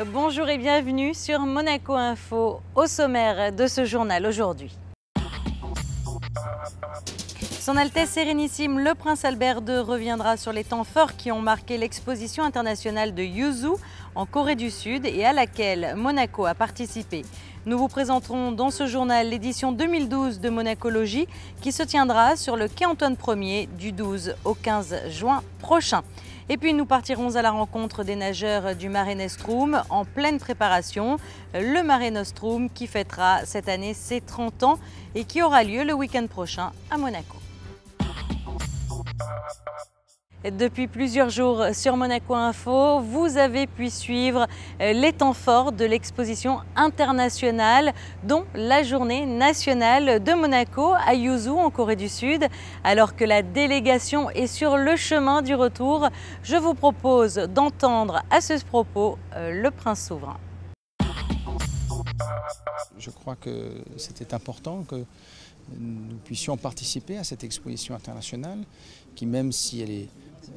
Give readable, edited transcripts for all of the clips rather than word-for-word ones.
Bonjour et bienvenue sur Monaco Info, au sommaire de ce journal aujourd'hui. Son Altesse Sérénissime, le Prince Albert II reviendra sur les temps forts qui ont marqué l'exposition internationale de Yuzu en Corée du Sud et à laquelle Monaco a participé. Nous vous présenterons dans ce journal l'édition 2012 de Monacologie qui se tiendra sur le quai Antoine Ier du 12 au 15 juin prochain. Et puis nous partirons à la rencontre des nageurs du Mare Nostrum en pleine préparation. Le Mare Nostrum qui fêtera cette année ses 30 ans et qui aura lieu le week-end prochain à Monaco. Depuis plusieurs jours sur Monaco Info, vous avez pu suivre les temps forts de l'exposition internationale, dont la journée nationale de Monaco à Yuzu en Corée du Sud. Alors que la délégation est sur le chemin du retour, je vous propose d'entendre à ce propos le prince souverain. Je crois que c'était important que nous puissions participer à cette exposition internationale qui, même si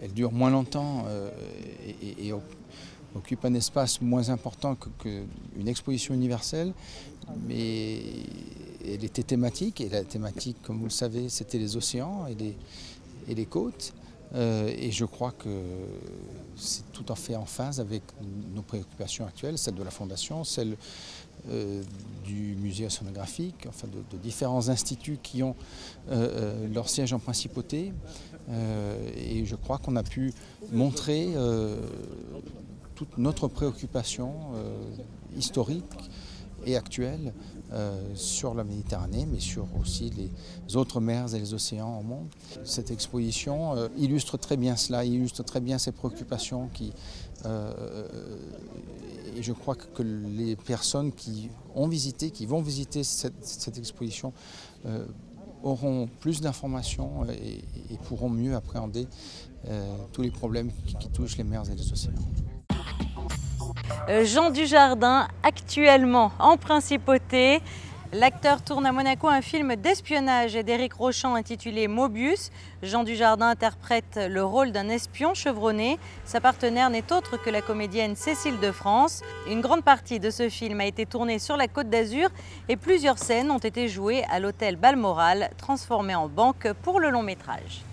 elle dure moins longtemps et occupe un espace moins important qu'une exposition universelle, mais elle était thématique, et la thématique, comme vous le savez, c'était les océans et les côtes. Et je crois que c'est tout à fait en phase avec nos préoccupations actuelles, celles de la Fondation, celles du musée océanographique, enfin de différents instituts qui ont leur siège en principauté. Et je crois qu'on a pu montrer toute notre préoccupation historique et actuelle sur la Méditerranée, mais sur aussi les autres mers et les océans au monde. Cette exposition illustre très bien cela, illustre très bien ces préoccupations et je crois que les personnes qui vont visiter cette exposition auront plus d'informations et pourront mieux appréhender tous les problèmes qui touchent les mers et les océans. Jean Dujardin, actuellement en principauté. L'acteur tourne à Monaco un film d'espionnage d'Éric Rochant intitulé Mobius. Jean Dujardin interprète le rôle d'un espion chevronné. Sa partenaire n'est autre que la comédienne Cécile de France. Une grande partie de ce film a été tournée sur la Côte d'Azur et plusieurs scènes ont été jouées à l'hôtel Balmoral, transformé en banque pour le long métrage.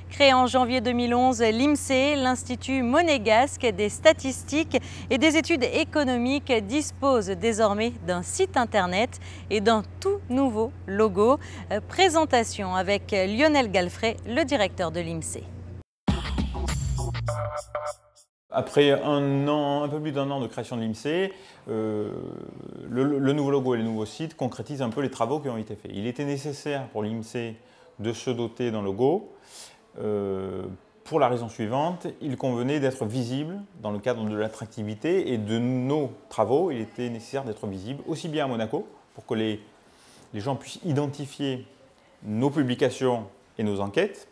Créé en janvier 2011, l'INSEE, l'Institut monégasque des statistiques et des études économiques, dispose désormais d'un site internet et d'un tout nouveau logo. Présentation avec Lionel Galfray, le directeur de l'INSEE. Après un peu plus d'un an de création de l'INSEE, le nouveau logo et le nouveau site concrétisent un peu les travaux qui ont été faits. Il était nécessaire pour l'INSEE de se doter d'un logo. Pour la raison suivante, il convenait d'être visible dans le cadre de l'attractivité et de nos travaux. Il était nécessaire d'être visible aussi bien à Monaco pour que les gens puissent identifier nos publications et nos enquêtes.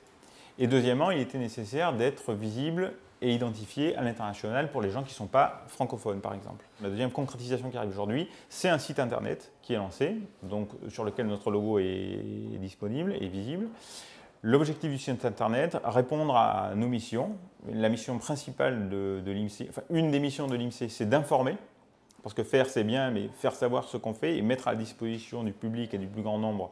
Et deuxièmement, il était nécessaire d'être visible et identifié à l'international pour les gens qui ne sont pas francophones, par exemple. La deuxième concrétisation qui arrive aujourd'hui, c'est un site internet qui est lancé, donc sur lequel notre logo est disponible et visible. L'objectif du site internet, répondre à nos missions. La mission principale de l'INSEE, enfin une des missions de l'INSEE, c'est d'informer, parce que faire c'est bien, mais faire savoir ce qu'on fait et mettre à la disposition du public et du plus grand nombre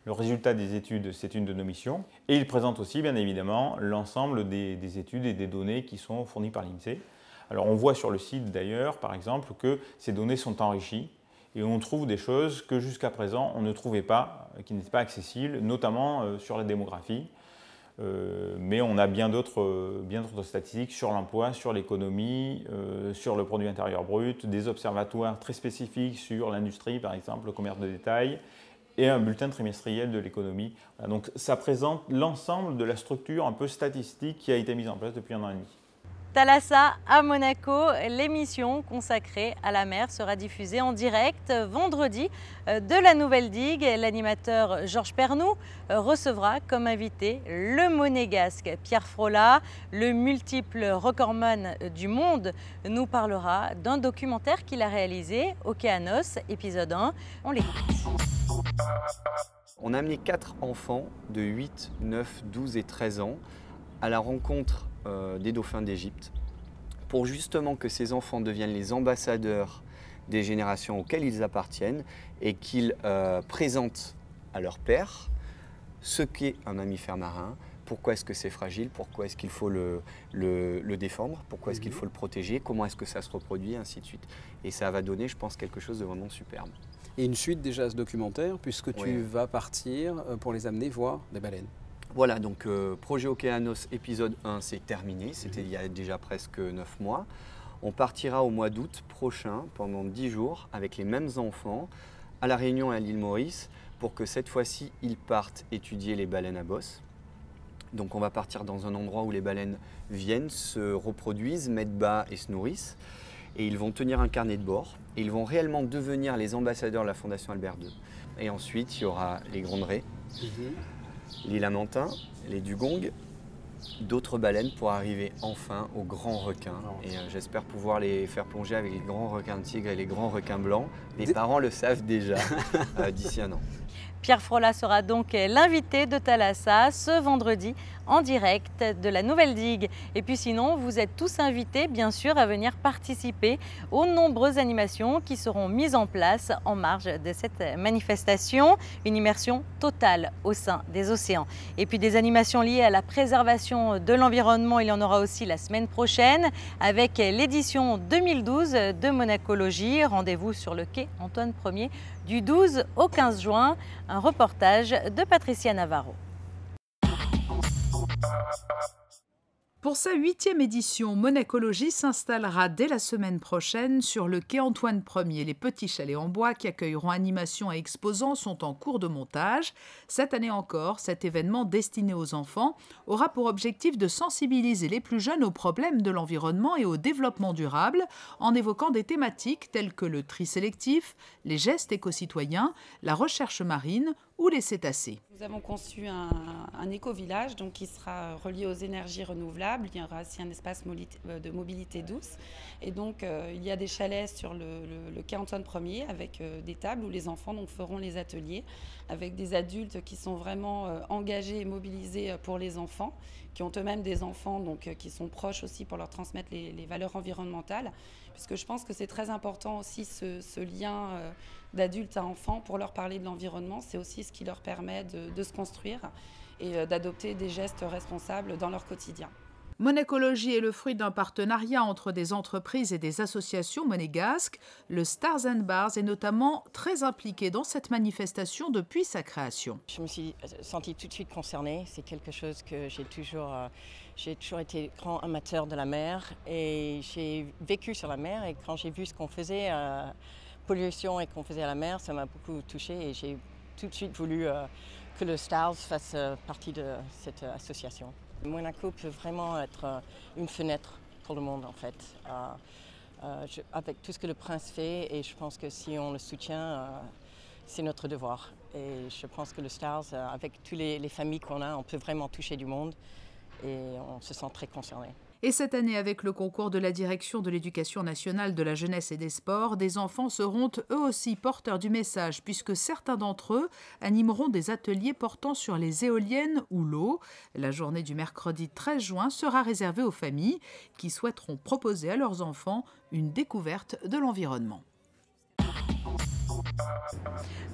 le résultat des études, c'est une de nos missions. Et il présente aussi, bien évidemment, l'ensemble des études et des données qui sont fournies par l'INSEE. Alors on voit sur le site d'ailleurs, par exemple, que ces données sont enrichies. Et on trouve des choses que jusqu'à présent on ne trouvait pas, qui n'étaient pas accessibles, notamment sur la démographie. Mais on a bien d'autres statistiques sur l'emploi, sur l'économie, sur le produit intérieur brut, des observatoires très spécifiques sur l'industrie, par exemple, le commerce de détail, et un bulletin trimestriel de l'économie. Voilà, donc ça présente l'ensemble de la structure un peu statistique qui a été mise en place depuis 1 an et demi. Thalassa à Monaco, l'émission consacrée à la mer sera diffusée en direct vendredi de la Nouvelle Digue. L'animateur Georges Pernou recevra comme invité le monégasque Pierre Frolat. Le multiple recordman du monde nous parlera d'un documentaire qu'il a réalisé, Océanos, épisode 1. On l'écoute. On a amené 4 enfants de 8, 9, 12 et 13 ans à la rencontre des dauphins d'Égypte pour justement que ces enfants deviennent les ambassadeurs des générations auxquelles ils appartiennent et qu'ils présentent à leur père ce qu'est un mammifère marin, pourquoi est-ce que c'est fragile, pourquoi est-ce qu'il faut le défendre, pourquoi est-ce qu'il faut le protéger, comment est-ce que ça se reproduit, ainsi de suite. Et ça va donner, je pense, quelque chose de vraiment superbe. Et une suite déjà à ce documentaire, puisque tu vas partir pour les amener voir des baleines. Voilà, donc Projet Océanos épisode 1, c'est terminé, c'était il y a déjà presque 9 mois. On partira au mois d'août prochain, pendant 10 jours, avec les mêmes enfants, à La Réunion et à l'île Maurice, pour que cette fois-ci, ils partent étudier les baleines à bosse. Donc on va partir dans un endroit où les baleines viennent, se reproduisent, mettent bas et se nourrissent. Et ils vont tenir un carnet de bord. Et ils vont réellement devenir les ambassadeurs de la Fondation Albert II. Et ensuite, il y aura les grandes raies, les lamantins, les dugongs, d'autres baleines pour arriver enfin aux grands requins. Et j'espère pouvoir les faire plonger avec les grands requins tigres et les grands requins blancs. Les parents le savent déjà d'ici un an. Pierre Frolla sera donc l'invité de Thalassa ce vendredi en direct de la Nouvelle Digue. Et puis sinon, vous êtes tous invités bien sûr à venir participer aux nombreuses animations qui seront mises en place en marge de cette manifestation. Une immersion totale au sein des océans. Et puis des animations liées à la préservation de l'environnement, il y en aura aussi la semaine prochaine avec l'édition 2012 de Monacologie. Rendez-vous sur le quai Antoine Ier du 12 au 15 juin. Un reportage de Patricia Navarro. Pour sa 8e édition, Monacologie s'installera dès la semaine prochaine sur le quai Antoine Ier. Les petits chalets en bois qui accueilleront animations et exposants sont en cours de montage. Cette année encore, cet événement destiné aux enfants aura pour objectif de sensibiliser les plus jeunes aux problèmes de l'environnement et au développement durable en évoquant des thématiques telles que le tri sélectif, les gestes éco-citoyens, la recherche marine ou les cétacés. Nous avons conçu un éco-village qui sera relié aux énergies renouvelables. Il y aura aussi un espace de mobilité douce. Et donc, il y a des chalets sur le quai Antoine Ier avec des tables où les enfants feront les ateliers avec des adultes qui sont vraiment engagés et mobilisés pour les enfants, qui ont eux-mêmes des enfants qui sont proches aussi pour leur transmettre les valeurs environnementales. Puisque je pense que c'est très important aussi ce lien d'adulte à enfant pour leur parler de l'environnement. C'est aussi ce qui leur permet de se construire et d'adopter des gestes responsables dans leur quotidien. Monacologie est le fruit d'un partenariat entre des entreprises et des associations monégasques. Le Stars and Bars est notamment très impliqué dans cette manifestation depuis sa création. Je me suis sentie tout de suite concernée. C'est quelque chose que j'ai toujours été grand amateur de la mer et j'ai vécu sur la mer. Et quand j'ai vu ce qu'on faisait, pollution et qu'on faisait à la mer, ça m'a beaucoup touchée et j'ai tout de suite voulu que le Stars fasse partie de cette association. Monaco peut vraiment être une fenêtre pour le monde en fait, avec tout ce que le prince fait, et je pense que si on le soutient, c'est notre devoir. Et je pense que le Stars, avec toutes les familles qu'on a, on peut vraiment toucher du monde et on se sent très concerné. Et cette année, avec le concours de la Direction de l'Éducation nationale, de la jeunesse et des sports, des enfants seront eux aussi porteurs du message, puisque certains d'entre eux animeront des ateliers portant sur les éoliennes ou l'eau. La journée du mercredi 13 juin sera réservée aux familles qui souhaiteront proposer à leurs enfants une découverte de l'environnement.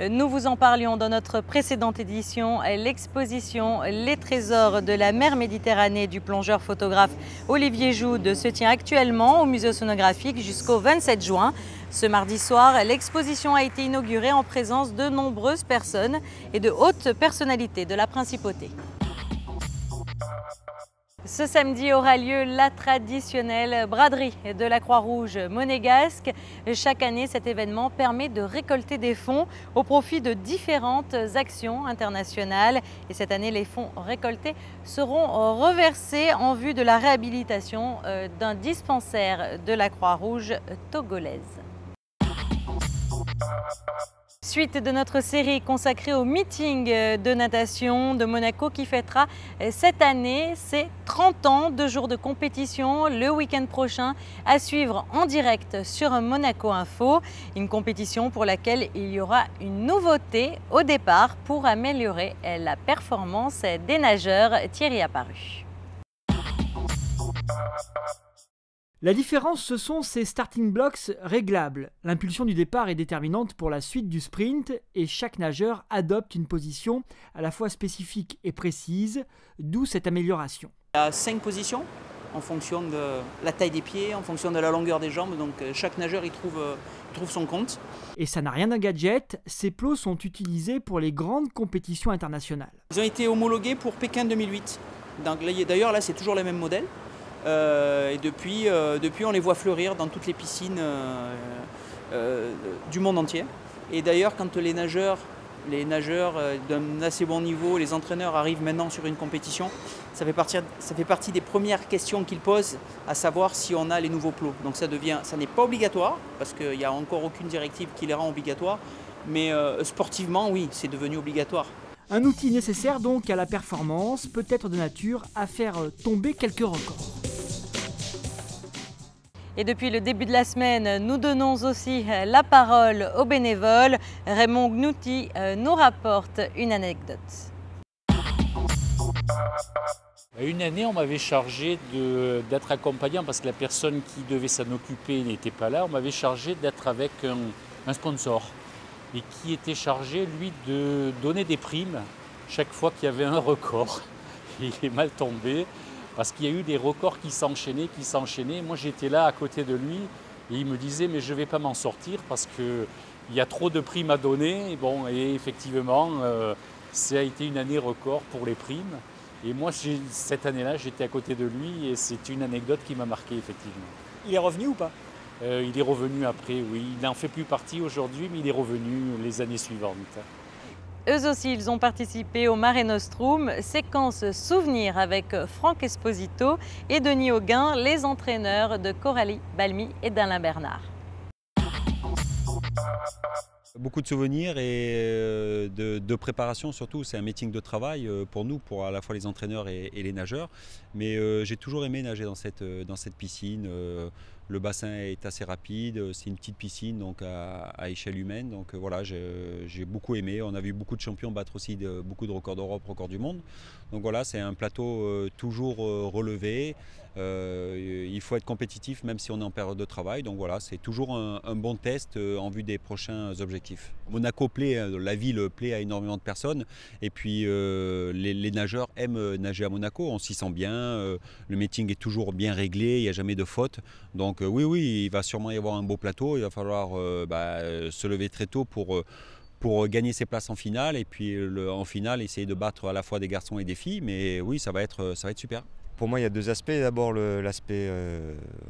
Nous vous en parlions dans notre précédente édition, l'exposition Les trésors de la mer Méditerranée du plongeur photographe Olivier Joude se tient actuellement au musée océanographique jusqu'au 27 juin. Ce mardi soir, l'exposition a été inaugurée en présence de nombreuses personnes et de hautes personnalités de la principauté. Ce samedi aura lieu la traditionnelle braderie de la Croix-Rouge monégasque. Chaque année, cet événement permet de récolter des fonds au profit de différentes actions internationales. Et cette année, les fonds récoltés seront reversés en vue de la réhabilitation d'un dispensaire de la Croix-Rouge togolaise. Suite de notre série consacrée au meeting de natation de Monaco qui fêtera cette année ses 30 ans de jours de compétition le week-end prochain, à suivre en direct sur Monaco Info. Une compétition pour laquelle il y aura une nouveauté au départ pour améliorer la performance des nageurs. Thierry Apparu. La différence, ce sont ces starting blocks réglables. L'impulsion du départ est déterminante pour la suite du sprint et chaque nageur adopte une position à la fois spécifique et précise, d'où cette amélioration. Il y a 5 positions en fonction de la taille des pieds, en fonction de la longueur des jambes, donc chaque nageur y trouve son compte. Et ça n'a rien d'un gadget, ces plots sont utilisés pour les grandes compétitions internationales. Ils ont été homologués pour Pékin 2008. D'ailleurs là c'est toujours les mêmes modèles. Et depuis, on les voit fleurir dans toutes les piscines du monde entier. Et d'ailleurs, quand les nageurs d'un assez bon niveau, les entraîneurs arrivent maintenant sur une compétition, ça fait partie des premières questions qu'ils posent, à savoir si on a les nouveaux plots. Donc ça n'est pas obligatoire, parce qu'il n'y a encore aucune directive qui les rend obligatoires, mais sportivement, oui, c'est devenu obligatoire. Un outil nécessaire donc à la performance, peut-être de nature à faire tomber quelques records. Et depuis le début de la semaine, nous donnons aussi la parole aux bénévoles. Raymond Gnouty nous rapporte une anecdote. Une année, on m'avait chargé d'être accompagnant parce que la personne qui devait s'en occuper n'était pas là. On m'avait chargé d'être avec un sponsor et qui était chargé, lui, de donner des primes chaque fois qu'il y avait un record. Il est mal tombé. Parce qu'il y a eu des records qui s'enchaînaient. Moi, j'étais là à côté de lui et il me disait « mais je ne vais pas m'en sortir parce qu'il y a trop de primes à donner ». Bon, et effectivement, ça a été une année record pour les primes. Et moi, cette année-là, j'étais à côté de lui et c'est une anecdote qui m'a marqué, effectivement. Il est revenu ou pas? Il est revenu après, oui. Il n'en fait plus partie aujourd'hui, mais il est revenu les années suivantes. Eux aussi, ils ont participé au Mare Nostrum, séquence souvenir avec Franck Esposito et Denis Auguin, les entraîneurs de Coralie Balmy et d'Alain Bernard. Beaucoup de souvenirs et de préparation surtout, c'est un meeting de travail pour nous, pour à la fois les entraîneurs et les nageurs. Mais j'ai toujours aimé nager dans cette piscine. Le bassin est assez rapide, c'est une petite piscine donc à échelle humaine. Donc voilà, j'ai beaucoup aimé. On a vu beaucoup de champions battre aussi beaucoup de records d'Europe, records du monde. Donc voilà, c'est un plateau toujours relevé. Il faut être compétitif même si on est en période de travail. Donc voilà, c'est toujours un bon test en vue des prochains objectifs. Monaco plaît, la ville plaît à énormément de personnes. Et puis les nageurs aiment nager à Monaco, on s'y sent bien. Le meeting est toujours bien réglé, il n'y a jamais de faute. Donc oui, il va sûrement y avoir un beau plateau. Il va falloir se lever très tôt pour gagner ses places en finale. Et puis en finale, essayer de battre à la fois des garçons et des filles. Mais oui, ça va être super. Pour moi, il y a deux aspects. D'abord, l'aspect,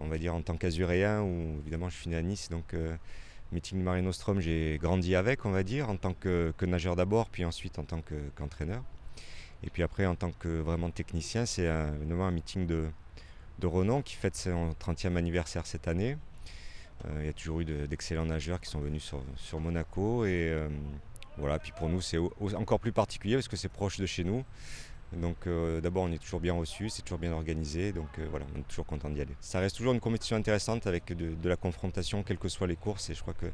on va dire, en tant qu'azuréen, où évidemment je suis né à Nice, donc meeting du Mare Nostrum, j'ai grandi avec, on va dire, en tant que nageur d'abord, puis ensuite en tant qu'entraîneur. Et puis après, en tant que vraiment technicien, c'est un meeting de renom qui fête son 30e anniversaire cette année. Il y a toujours eu d'excellents nageurs qui sont venus sur Monaco. Et voilà, puis pour nous, c'est encore plus particulier parce que c'est proche de chez nous. Donc d'abord on est toujours bien reçu, c'est toujours bien organisé, donc voilà, on est toujours content d'y aller. Ça reste toujours une compétition intéressante avec de la confrontation, quelles que soient les courses, et je crois que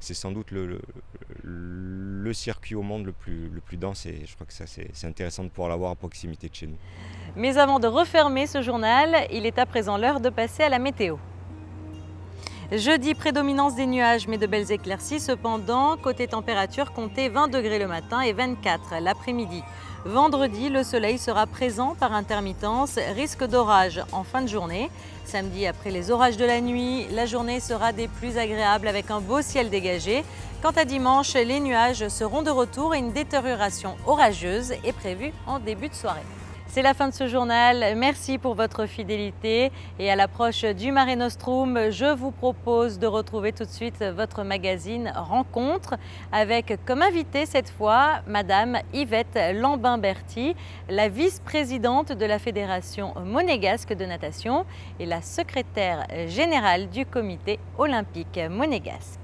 c'est sans doute le circuit au monde le plus dense, et je crois que ça c'est intéressant de pouvoir l'avoir à proximité de chez nous. Mais avant de refermer ce journal, il est à présent l'heure de passer à la météo. Jeudi, prédominance des nuages mais de belles éclaircies. Cependant, côté température, comptez 20 degrés le matin et 24 l'après-midi. Vendredi, le soleil sera présent par intermittence, risque d'orage en fin de journée. Samedi, après les orages de la nuit, la journée sera des plus agréables avec un beau ciel dégagé. Quant à dimanche, les nuages seront de retour et une détérioration orageuse est prévue en début de soirée. C'est la fin de ce journal. Merci pour votre fidélité et à l'approche du Mare Nostrum, je vous propose de retrouver tout de suite votre magazine Rencontre avec comme invitée cette fois Madame Yvette Lambin-Berty, la vice-présidente de la Fédération monégasque de natation et la secrétaire générale du comité olympique monégasque.